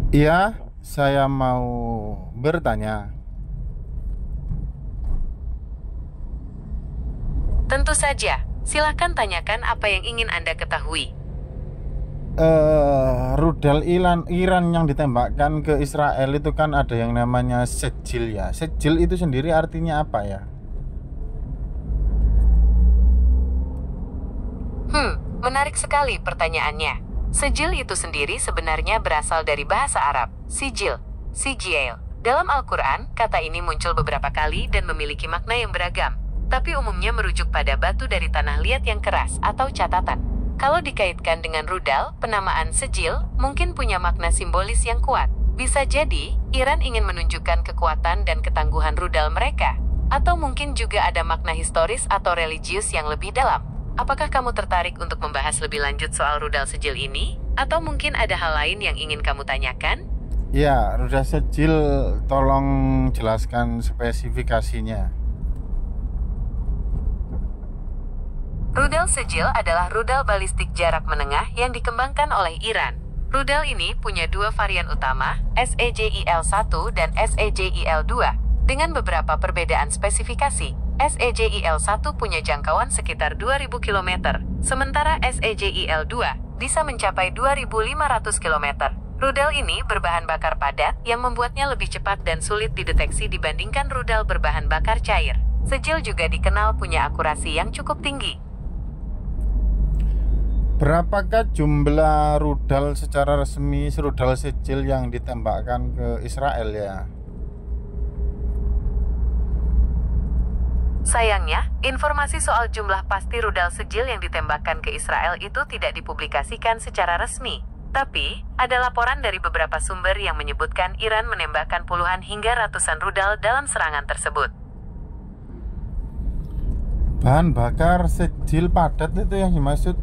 Iya, saya mau bertanya. Tentu saja, silakan tanyakan apa yang ingin Anda ketahui. Rudal Iran yang ditembakkan ke Israel itu kan ada yang namanya sejil ya. Sejil itu sendiri artinya apa ya? Menarik sekali pertanyaannya. Sijil itu sendiri sebenarnya berasal dari bahasa Arab, sijil, sijiel. Dalam Al-Quran, kata ini muncul beberapa kali dan memiliki makna yang beragam, tapi umumnya merujuk pada batu dari tanah liat yang keras atau catatan. Kalau dikaitkan dengan rudal, penamaan sijil mungkin punya makna simbolis yang kuat. Bisa jadi, Iran ingin menunjukkan kekuatan dan ketangguhan rudal mereka, atau mungkin juga ada makna historis atau religius yang lebih dalam. Apakah kamu tertarik untuk membahas lebih lanjut soal rudal sijil ini? Atau mungkin ada hal lain yang ingin kamu tanyakan? Ya, rudal sejil, tolong jelaskan spesifikasinya. Rudal sijil adalah rudal balistik jarak menengah yang dikembangkan oleh Iran. Rudal ini punya dua varian utama, SEJIL-1 dan SEJIL-2, dengan beberapa perbedaan spesifikasi. SEJIL-1 punya jangkauan sekitar 2.000 km, sementara SEJIL-2 bisa mencapai 2.500 km. Rudal ini berbahan bakar padat yang membuatnya lebih cepat dan sulit dideteksi dibandingkan rudal berbahan bakar cair. Sijil juga dikenal punya akurasi yang cukup tinggi. Berapakah jumlah rudal secara resmi, rudal sejil yang ditembakkan ke Israel ya? Sayangnya, informasi soal jumlah pasti rudal sijil yang ditembakkan ke Israel itu tidak dipublikasikan secara resmi. Tapi, ada laporan dari beberapa sumber yang menyebutkan Iran menembakkan puluhan hingga ratusan rudal dalam serangan tersebut. Bahan bakar sejil padat itu yang dimaksud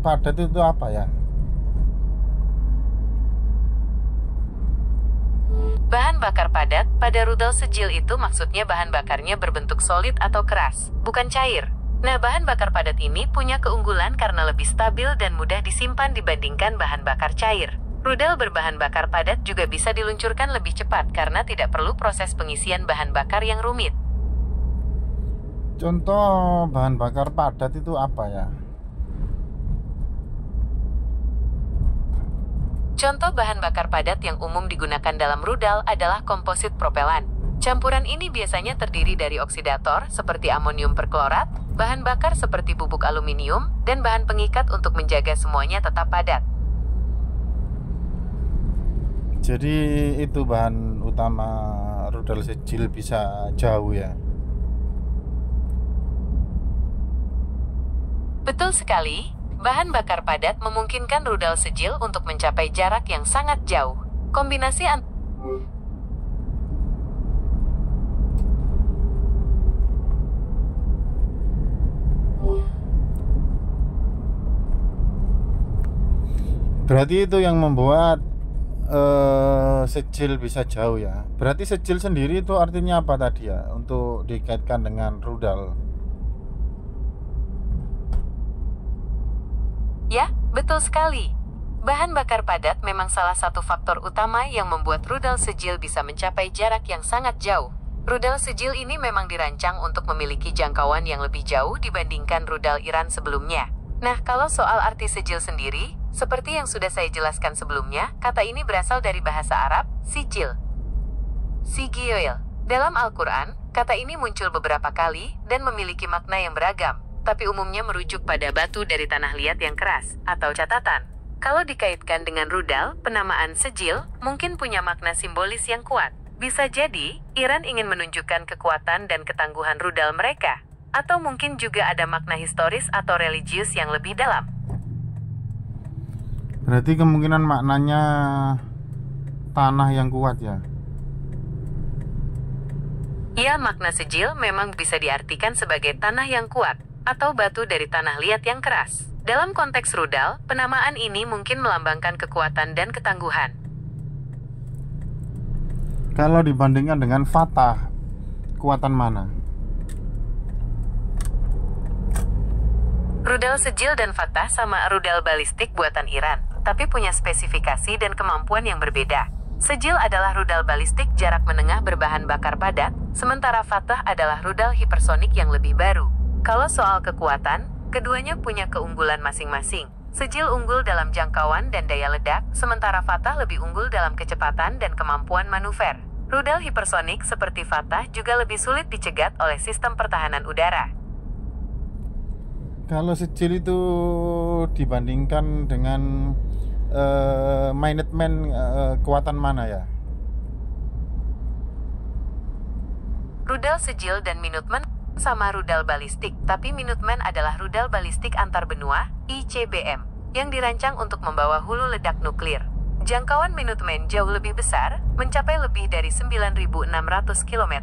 padat itu apa ya? Bahan bakar padat pada rudal sijil itu maksudnya bahan bakarnya berbentuk solid atau keras, bukan cair. Nah, bahan bakar padat ini punya keunggulan karena lebih stabil dan mudah disimpan dibandingkan bahan bakar cair. Rudal berbahan bakar padat juga bisa diluncurkan lebih cepat karena tidak perlu proses pengisian bahan bakar yang rumit. Contoh bahan bakar padat itu apa ya? Contoh bahan bakar padat yang umum digunakan dalam rudal adalah komposit propelan. Campuran ini biasanya terdiri dari oksidator seperti amonium perklorat, bahan bakar seperti bubuk aluminium, dan bahan pengikat untuk menjaga semuanya tetap padat. Jadi itu bahan utama rudal sejil bisa jauh ya. Betul sekali, bahan bakar padat memungkinkan rudal sijil untuk mencapai jarak yang sangat jauh. Kombinasi Berarti itu yang membuat sejil bisa jauh ya. Berarti sejil sendiri itu artinya apa tadi ya? Untuk dikaitkan dengan rudal. Ya, betul sekali. Bahan bakar padat memang salah satu faktor utama yang membuat rudal sijil bisa mencapai jarak yang sangat jauh. Rudal sijil ini memang dirancang untuk memiliki jangkauan yang lebih jauh dibandingkan rudal Iran sebelumnya. Nah, kalau soal arti sijil sendiri, seperti yang sudah saya jelaskan sebelumnya, kata ini berasal dari bahasa Arab, sijil. Sigioil. Dalam Al-Quran, kata ini muncul beberapa kali dan memiliki makna yang beragam, tapi umumnya merujuk pada batu dari tanah liat yang keras, atau catatan. Kalau dikaitkan dengan rudal, penamaan sijil mungkin punya makna simbolis yang kuat. Bisa jadi, Iran ingin menunjukkan kekuatan dan ketangguhan rudal mereka, atau mungkin juga ada makna historis atau religius yang lebih dalam. Berarti kemungkinan maknanya tanah yang kuat ya. Ya, makna sijil memang bisa diartikan sebagai tanah yang kuat, atau batu dari tanah liat yang keras. Dalam konteks rudal, penamaan ini mungkin melambangkan kekuatan dan ketangguhan. Kalau dibandingkan dengan Fatah, kekuatan mana? Rudal sijil dan Fatah sama rudal balistik buatan Iran. tapi punya spesifikasi dan kemampuan yang berbeda. Sejil adalah rudal balistik jarak menengah berbahan bakar padat, sementara Fatah adalah rudal hipersonik yang lebih baru. Kalau soal kekuatan, keduanya punya keunggulan masing-masing. Sejil unggul dalam jangkauan dan daya ledak, sementara Fatah lebih unggul dalam kecepatan dan kemampuan manuver. Rudal hipersonik seperti Fatah juga lebih sulit dicegat oleh sistem pertahanan udara. Kalau Sejil itu dibandingkan dengan Minuteman, kekuatan mana ya? Rudal Sejil dan Minuteman sama rudal balistik, tapi Minuteman adalah rudal balistik antar benua (ICBM) yang dirancang untuk membawa hulu ledak nuklir. Jangkauan Minuteman jauh lebih besar, mencapai lebih dari 9.600 km,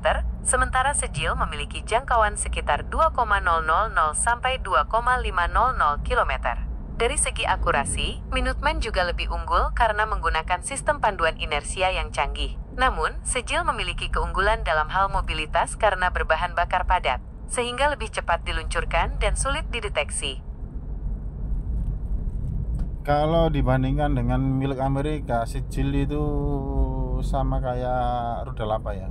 sementara Sejil memiliki jangkauan sekitar 2,000 sampai 2,500 km. Dari segi akurasi, Minuteman juga lebih unggul karena menggunakan sistem panduan inersia yang canggih. Namun, Sejil memiliki keunggulan dalam hal mobilitas karena berbahan bakar padat, sehingga lebih cepat diluncurkan dan sulit dideteksi. Kalau dibandingkan dengan milik Amerika, Sejil itu sama kayak rudal apa ya?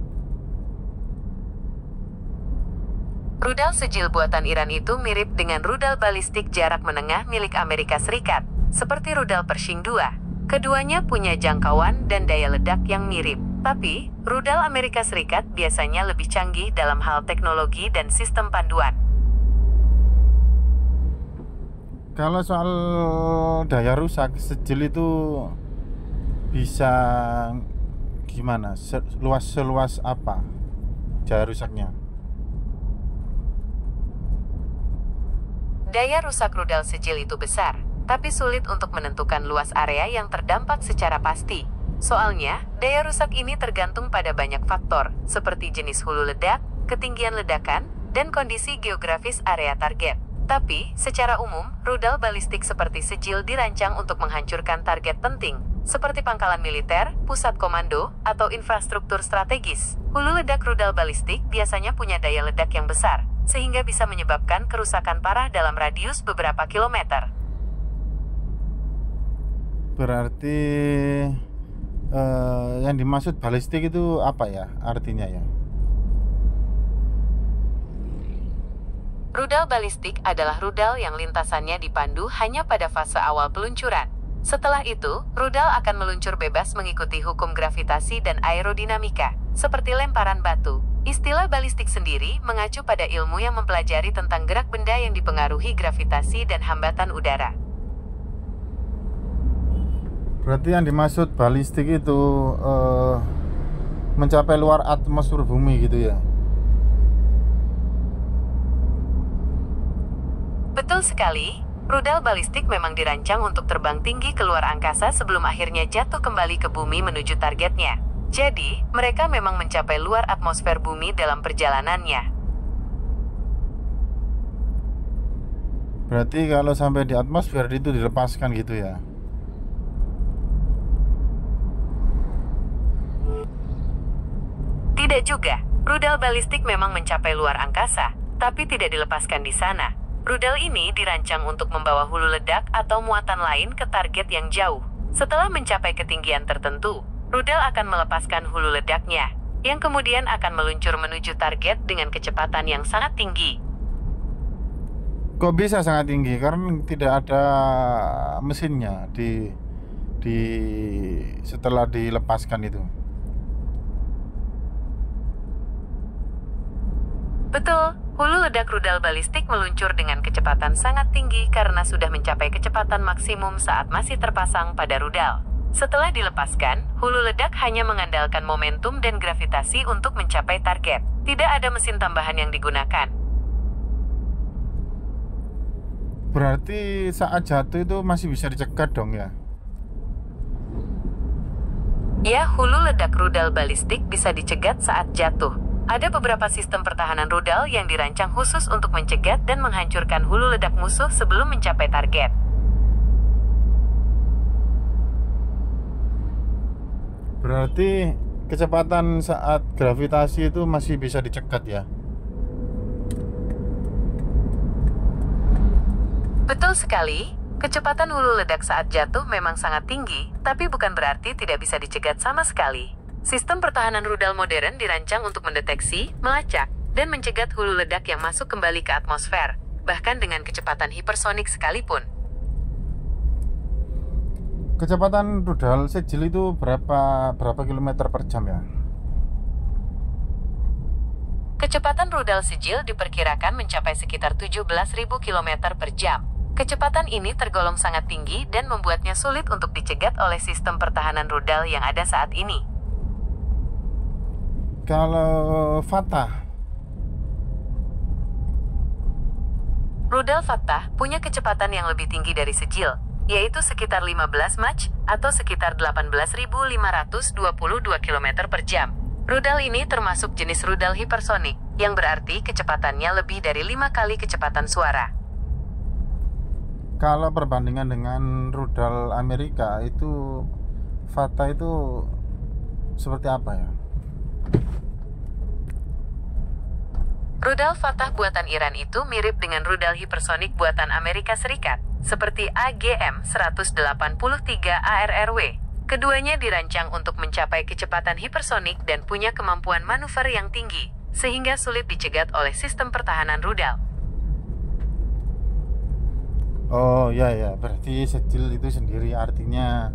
Rudal Sejil buatan Iran itu mirip dengan rudal balistik jarak menengah milik Amerika Serikat, seperti rudal Pershing II. Keduanya punya jangkauan dan daya ledak yang mirip, tapi rudal Amerika Serikat biasanya lebih canggih dalam hal teknologi dan sistem panduan. Kalau soal daya rusak, Sejil itu bisa gimana? Seluas apa daya rusaknya? Daya rusak rudal Sejil itu besar, tapi sulit untuk menentukan luas area yang terdampak secara pasti. Soalnya, daya rusak ini tergantung pada banyak faktor, seperti jenis hulu ledak, ketinggian ledakan, dan kondisi geografis area target. Tapi, secara umum, rudal balistik seperti Sejil dirancang untuk menghancurkan target penting, seperti pangkalan militer, pusat komando, atau infrastruktur strategis. Hulu ledak rudal balistik biasanya punya daya ledak yang besar, sehingga bisa menyebabkan kerusakan parah dalam radius beberapa kilometer. Berarti yang dimaksud balistik itu apa ya artinya ya? Rudal balistik adalah rudal yang lintasannya dipandu hanya pada fase awal peluncuran. Setelah itu, rudal akan meluncur bebas mengikuti hukum gravitasi dan aerodinamika, seperti lemparan batu. Istilah balistik sendiri mengacu pada ilmu yang mempelajari tentang gerak benda yang dipengaruhi gravitasi dan hambatan udara. Berarti yang dimaksud balistik itu mencapai luar atmosfer bumi gitu ya? Betul sekali, rudal balistik memang dirancang untuk terbang tinggi keluar angkasa sebelum akhirnya jatuh kembali ke bumi menuju targetnya. Jadi, mereka memang mencapai luar atmosfer bumi dalam perjalanannya. Berarti kalau sampai di atmosfer itu dilepaskan gitu ya? Tidak juga, rudal balistik memang mencapai luar angkasa, tapi tidak dilepaskan di sana. Rudal ini dirancang untuk membawa hulu ledak atau muatan lain ke target yang jauh. Setelah mencapai ketinggian tertentu, rudal akan melepaskan hulu ledaknya, yang kemudian akan meluncur menuju target dengan kecepatan yang sangat tinggi. Kok bisa sangat tinggi? Karena tidak ada mesinnya di setelah dilepaskan itu. Betul, hulu ledak rudal balistik meluncur dengan kecepatan sangat tinggi karena sudah mencapai kecepatan maksimum saat masih terpasang pada rudal. Setelah dilepaskan, hulu ledak hanya mengandalkan momentum dan gravitasi untuk mencapai target. Tidak ada mesin tambahan yang digunakan. Berarti saat jatuh itu masih bisa dicegat dong ya? Ya, hulu ledak rudal balistik bisa dicegat saat jatuh. Ada beberapa sistem pertahanan rudal yang dirancang khusus untuk mencegat dan menghancurkan hulu ledak musuh sebelum mencapai target. Berarti kecepatan saat gravitasi itu masih bisa dicegat ya? Betul sekali, Kecepatan hulu ledak saat jatuh memang sangat tinggi, tapi bukan berarti tidak bisa dicegat sama sekali. Sistem pertahanan rudal modern dirancang untuk mendeteksi, melacak, dan mencegat hulu ledak yang masuk kembali ke atmosfer, bahkan dengan kecepatan hipersonik sekalipun. Kecepatan rudal Sejil itu berapa kilometer per jam ya? Kecepatan rudal Sejil diperkirakan mencapai sekitar 17.000 km per jam. Kecepatan ini tergolong sangat tinggi dan membuatnya sulit untuk dicegat oleh sistem pertahanan rudal yang ada saat ini. Kalau Fatah, rudal Fatah punya kecepatan yang lebih tinggi dari Sejil, yaitu sekitar 15 Mach atau sekitar 18.522 km per jam. Rudal ini termasuk jenis rudal hipersonik, yang berarti kecepatannya lebih dari 5 kali kecepatan suara. kalau perbandingan dengan rudal Amerika itu, Fatah itu seperti apa ya? Rudal Fatah buatan Iran itu mirip dengan rudal hipersonik buatan Amerika Serikat, seperti AGM-183 ARRW. Keduanya dirancang untuk mencapai kecepatan hipersonik dan punya kemampuan manuver yang tinggi, sehingga sulit dicegat oleh sistem pertahanan rudal. Oh ya, berarti Sejil itu sendiri artinya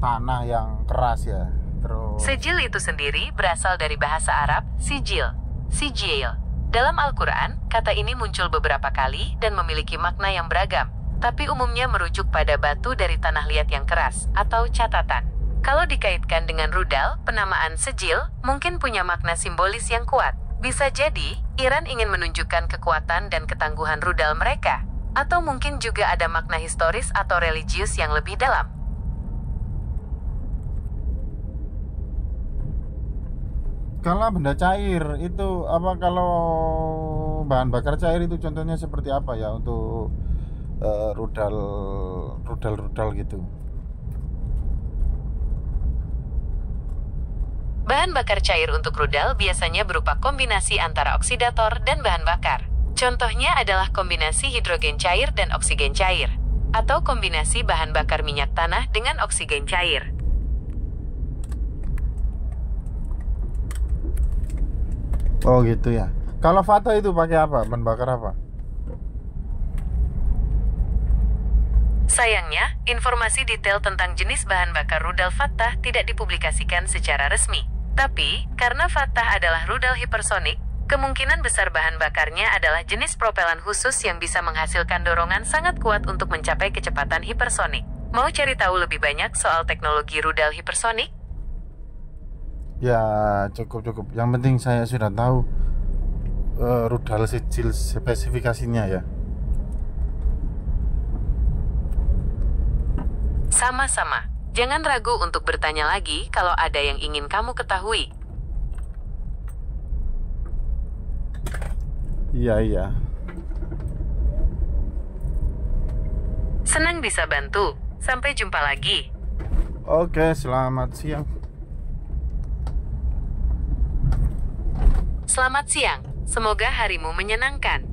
tanah yang keras ya. Terus Sejil itu sendiri berasal dari bahasa Arab sijil, sijil. Dalam Al-Quran, kata ini muncul beberapa kali dan memiliki makna yang beragam, tapi umumnya merujuk pada batu dari tanah liat yang keras atau catatan. Kalau dikaitkan dengan rudal, penamaan Sejil mungkin punya makna simbolis yang kuat. Bisa jadi, Iran ingin menunjukkan kekuatan dan ketangguhan rudal mereka, atau mungkin juga ada makna historis atau religius yang lebih dalam. kalau benda cair itu apa, kalau bahan bakar cair itu contohnya seperti apa ya untuk rudal gitu? Bahan bakar cair untuk rudal biasanya berupa kombinasi antara oksidator dan bahan bakar. Contohnya adalah kombinasi hidrogen cair dan oksigen cair, atau kombinasi bahan bakar minyak tanah dengan oksigen cair. Oh gitu ya. Kalau Fatah itu pakai apa? Bahan bakar apa? Sayangnya, informasi detail tentang jenis bahan bakar rudal Fatah tidak dipublikasikan secara resmi. Tapi, karena Fatah adalah rudal hipersonik, kemungkinan besar bahan bakarnya adalah jenis propelan khusus yang bisa menghasilkan dorongan sangat kuat untuk mencapai kecepatan hipersonik. Mau cari tahu lebih banyak soal teknologi rudal hipersonik? Ya cukup. Yang penting saya sudah tahu rudal Sejil spesifikasinya ya. Sama-sama. Jangan ragu untuk bertanya lagi kalau ada yang ingin kamu ketahui. Iya. Senang bisa bantu. Sampai jumpa lagi. Oke, selamat siang. Selamat siang. Semoga harimu menyenangkan.